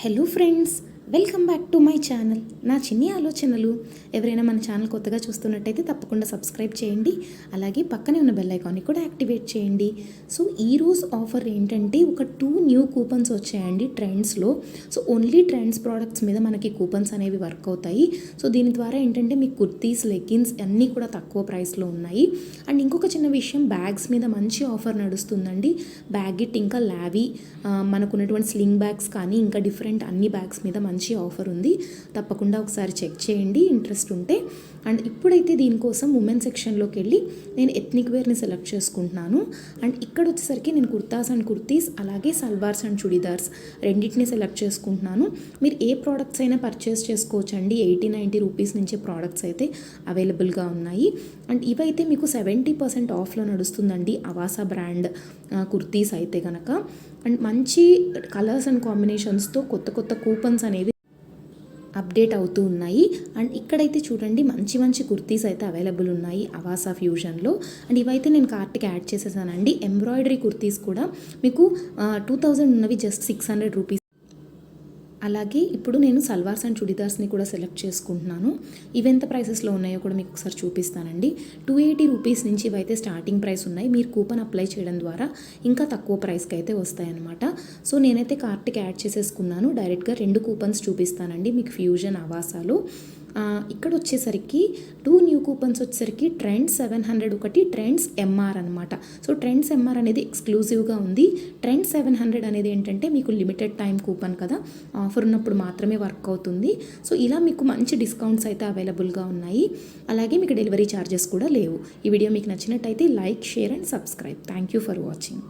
Hello friends, welcome back to my channel. నా చిన్ని ఆలోచనలు. ఎవరైనా మన ఛానల్ కొత్తగా చూస్తున్నట్టయితే తప్పకుండా సబ్స్క్రైబ్ చేయండి. అలాగే పక్కనే ఉన్న బెల్ ఐకాన్ని కూడా యాక్టివేట్ చేయండి. సో ఈరోజు ఆఫర్ ఏంటంటే ఒక 2 న్యూ కూపన్స్ వచ్చాయండి ట్రెండ్స్లో. సో ఓన్లీ ట్రెండ్స్ ప్రోడక్ట్స్ మీద మనకి కూపన్స్ అనేవి వర్క్ అవుతాయి. సో దీని ద్వారా ఏంటంటే మీకు కుర్తీస్, లెగ్గిన్స్ అన్నీ కూడా తక్కువ ప్రైస్లో ఉన్నాయి. అండ్ ఇంకొక చిన్న విషయం, బ్యాగ్స్ మీద మంచి ఆఫర్ నడుస్తుందండి. బ్యాగిట్ ఇంకా లావీ మనకున్నటువంటి స్లింగ్ బ్యాగ్స్ కానీ ఇంకా డిఫరెంట్ అన్ని బ్యాగ్స్ మీద మంచి ఆఫర్ ఉంది. తప్పకుండా ఒకసారి చెక్ చేయండి ఇంట్రెస్ట్ ఉంటే. అండ్ ఇప్పుడైతే దీనికోసం ఉమెన్ సెక్షన్లోకి వెళ్ళి నేను ఎథ్నిక్ వేర్ని సెలెక్ట్ చేసుకుంటున్నాను. అండ్ ఇక్కడ వచ్చేసరికి నేను కుర్తాస్ అండ్ కుర్తీస్ అలాగే సల్వార్స్ అండ్ చుడిదార్స్ రెండింటిని సెలెక్ట్ చేసుకుంటున్నాను. మీరు ఏ ప్రోడక్ట్స్ అయినా పర్చేస్ చేసుకోవచ్చండి. 80-90 రూపీస్ నుంచి ప్రోడక్ట్స్ అయితే అవైలబుల్గా ఉన్నాయి. అండ్ ఇవైతే మీకు 70% ఆఫ్లో నడుస్తుందండి అవాసా బ్రాండ్ కుర్తీస్ అయితే కనుక. అండ్ మంచి కలర్స్ అండ్ కాంబినేషన్స్తో కొత్త కొత్త కూపన్స్ అనేవి అప్డేట్ అవుతూ ఉన్నాయి. అండ్ ఇక్కడైతే చూడండి మంచి మంచి కుర్తీస్ అయితే అవైలబుల్ ఉన్నాయి అవాసా ఫ్యూజన్లో. అండ్ ఇవైతే నేను కార్ట్కి యాడ్ చేసేసానండి. ఎంబ్రాయిడరీ కుర్తీస్ కూడా మీకు 2000 ఉన్నవి జస్ట్ 600 రూపీస్. అలాగే ఇప్పుడు నేను సల్వార్స్ అండ్ చుడిదార్స్ని కూడా సెలెక్ట్ చేసుకుంటున్నాను. ఇవి ఎంత ప్రైసెస్లో ఉన్నాయో కూడా మీకు ఒకసారి చూపిస్తానండి. 280 రూపీస్ నుంచి ఇవైతే స్టార్టింగ్ ప్రైస్ ఉన్నాయి. మీరు కూపన్ అప్లై చేయడం ద్వారా ఇంకా తక్కువ ప్రైస్కి అయితే వస్తాయన్నమాట. సో నేనైతే కార్ట్కి యాడ్ చేసేసుకున్నాను. డైరెక్ట్గా 2 కూపన్స్ చూపిస్తానండి మీకు ఫ్యూజన్ అవాసాలో. ఇక్కడ వచ్చేసరికి 2 న్యూ కూపన్స్ వచ్చేసరికి ట్రెండ్స్ 700 ఒకటి, ట్రెండ్స్ ఎంఆర్ అనమాట. సో ట్రెండ్స్ ఎంఆర్ అనేది ఎక్స్క్లూజివ్గా ఉంది. ట్రెండ్స్ 700 అనేది ఏంటంటే మీకు లిమిటెడ్ టైం కూపన్ కదా, ఆఫర్ ఉన్నప్పుడు మాత్రమే వర్క్ అవుతుంది. సో ఇలా మీకు మంచి డిస్కౌంట్స్ అయితే అవైలబుల్గా ఉన్నాయి. అలాగే మీకు డెలివరీ ఛార్జెస్ కూడా లేవు. ఈ వీడియో మీకు నచ్చినట్టయితే like, share and subscribe. Thank you for watching.